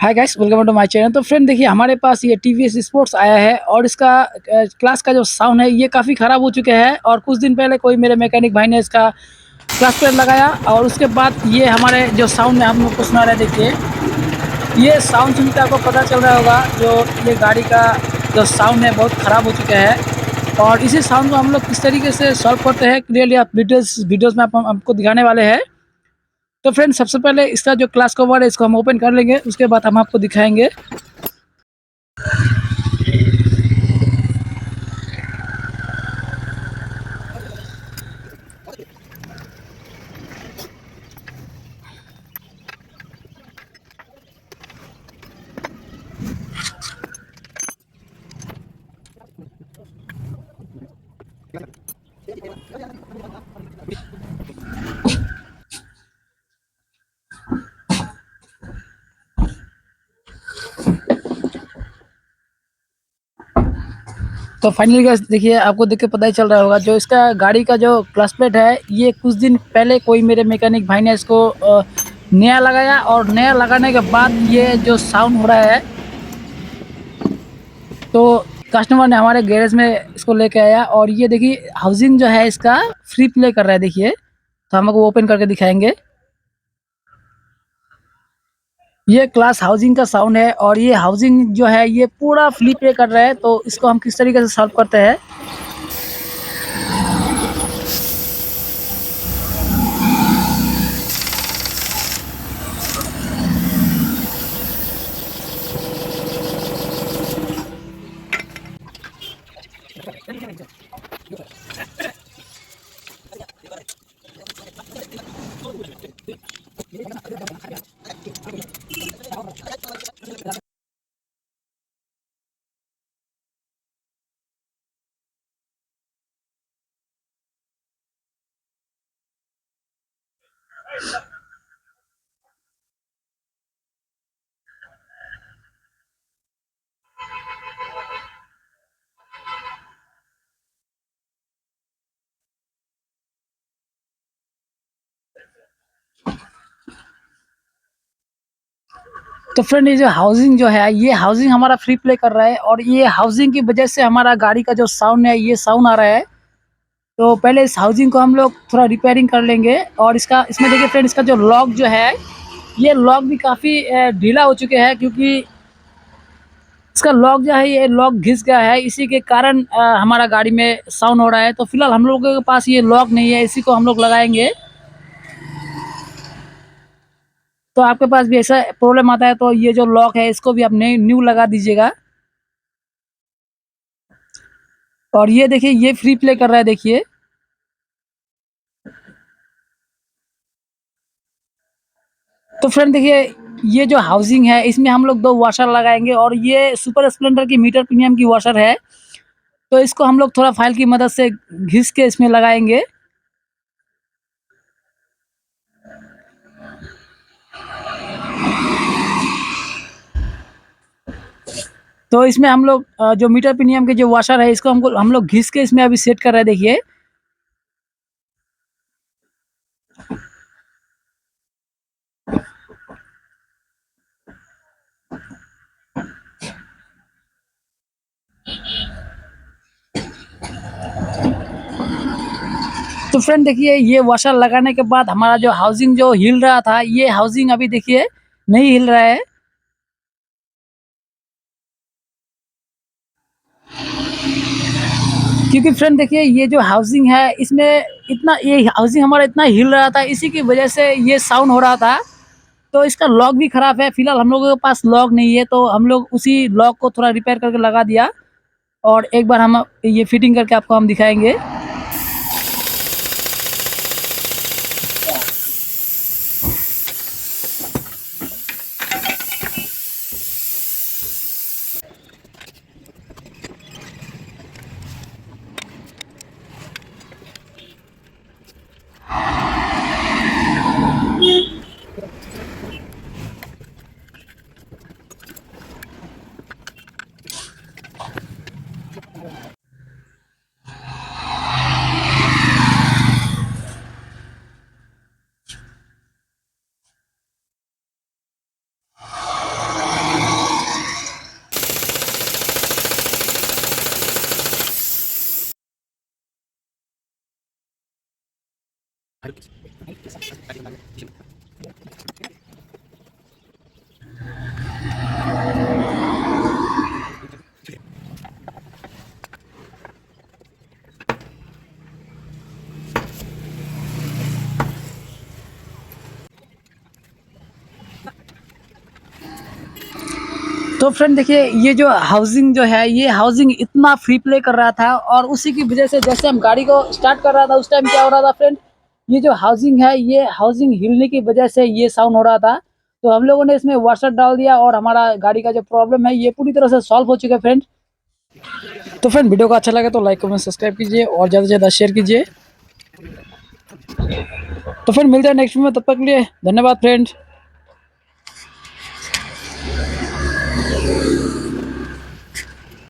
Hi guys, welcome to my channel. तो friend देखिए, हमारे पास ये टीवीएस स्पोर्ट्स आया है और इसका क्लास का जो साउंड है ये काफ़ी ख़राब हो चुके हैं। और कुछ दिन पहले कोई मेरे मैकेनिक भाई ने इसका क्लास प्लेट लगाया और उसके बाद ये हमारे जो साउंड में हम लोग को सुना रहा है। देखिए, ये साउंड सुन के आपको पता चल रहा होगा जो ये गाड़ी का जो साउंड है बहुत ख़राब हो चुका है। और इसी साउंड को हम लोग किस तरीके से सॉल्व करते हैं क्लियरली आप वीडियोज़ में आपको दिखाने वाले हैं। तो फ्रेंड, सबसे पहले इसका जो क्लास कवर है इसको हम ओपन कर लेंगे, उसके बाद हम आपको दिखाएंगे। तो फाइनली गाइस देखिए, आपको देख के पता ही चल रहा होगा जो इसका गाड़ी का जो क्लच प्लेट है ये कुछ दिन पहले कोई मेरे मैकेनिक भाई ने इसको नया लगाया और नया लगाने के बाद ये जो साउंड हो रहा है, तो कस्टमर ने हमारे गैरेज में इसको लेके आया और ये देखिए हाउसिंग जो है इसका फ्री प्ले कर रहा है। देखिए, तो हम आपको ओपन करके दिखाएंगे। ये क्लास हाउसिंग का साउंड है और ये हाउसिंग जो है ये पूरा फ्री प्ले कर रहा है। तो इसको हम किस तरीके से सॉल्व करते हैं। तो फ्रेंड, ये जो हाउसिंग जो है ये हाउसिंग हमारा फ्री प्ले कर रहा है और ये हाउसिंग की वजह से हमारा गाड़ी का जो साउंड है ये साउंड आ रहा है। तो पहले इस हाउसिंग को हम लोग थोड़ा रिपेयरिंग कर लेंगे। और इसका इसमें देखिए फ्रेंड, इसका जो लॉक जो है ये लॉक भी काफ़ी ढीला हो चुके हैं, क्योंकि इसका लॉक जो है ये लॉक घिस गया है। इसी के कारण हमारा गाड़ी में साउंड हो रहा है। तो फिलहाल हम लोगों के पास ये लॉक नहीं है, इसी को हम लोग लगाएंगे। तो आपके पास भी ऐसा प्रॉब्लम आता है तो ये जो लॉक है इसको भी आप न्यू लगा दीजिएगा। और ये देखिए ये फ्री प्ले कर रहा है। देखिए, तो फ्रेंड देखिए, ये जो हाउसिंग है इसमें हम लोग 2 वॉशर लगाएँगे और ये सुपर स्प्लेंडर की मीटर प्रीमियम की वॉशर है। तो इसको हम लोग थोड़ा फाइल की मदद से घिस के इसमें लगाएँगे। तो इसमें हम लोग जो मीटर प्रीमियम के जो वॉशर है इसको हम लोग घिस के इसमें अभी सेट कर रहे हैं। देखिए, तो फ्रेंड देखिए, ये वॉशर लगाने के बाद हमारा जो हाउसिंग जो हिल रहा था ये हाउसिंग अभी देखिए नहीं हिल रहा है। क्योंकि फ्रेंड देखिए, ये जो हाउसिंग है इसमें इतना ये हाउसिंग हमारा इतना हिल रहा था, इसी की वजह से ये साउंड हो रहा था। तो इसका लॉक भी खराब है। फिलहाल हम लोगों के पास लॉक नहीं है तो हम लोग उसी लॉक को थोड़ा रिपेयर करके लगा दिया। और एक बार हम ये फिटिंग करके आपको हम दिखाएंगे। तो फ्रेंड देखिए, ये जो हाउसिंग जो है, ये हाउसिंग इतना फ्री प्ले कर रहा था, और उसी की वजह से जैसे हम गाड़ी को स्टार्ट कर रहा था उस टाइम क्या हो रहा था फ्रेंड, ये जो हाउसिंग है, ये हाउसिंग हिलने की वजह से ये साउंड हो रहा था। तो हम लोगों ने इसमें वॉशर डाल दिया और हमारा गाड़ी का जो प्रॉब्लम है ये पूरी तरह से सॉल्व हो चुका है फ्रेंड। तो फ्रेंड वीडियो को अच्छा लगे तो लाइक कमेंट सब्सक्राइब कीजिए और ज़्यादा से ज़्यादा शेयर कीजिए। तो फिर मिलते हैं नेक्स्ट में, तब तक के लिए धन्यवाद फ्रेंड।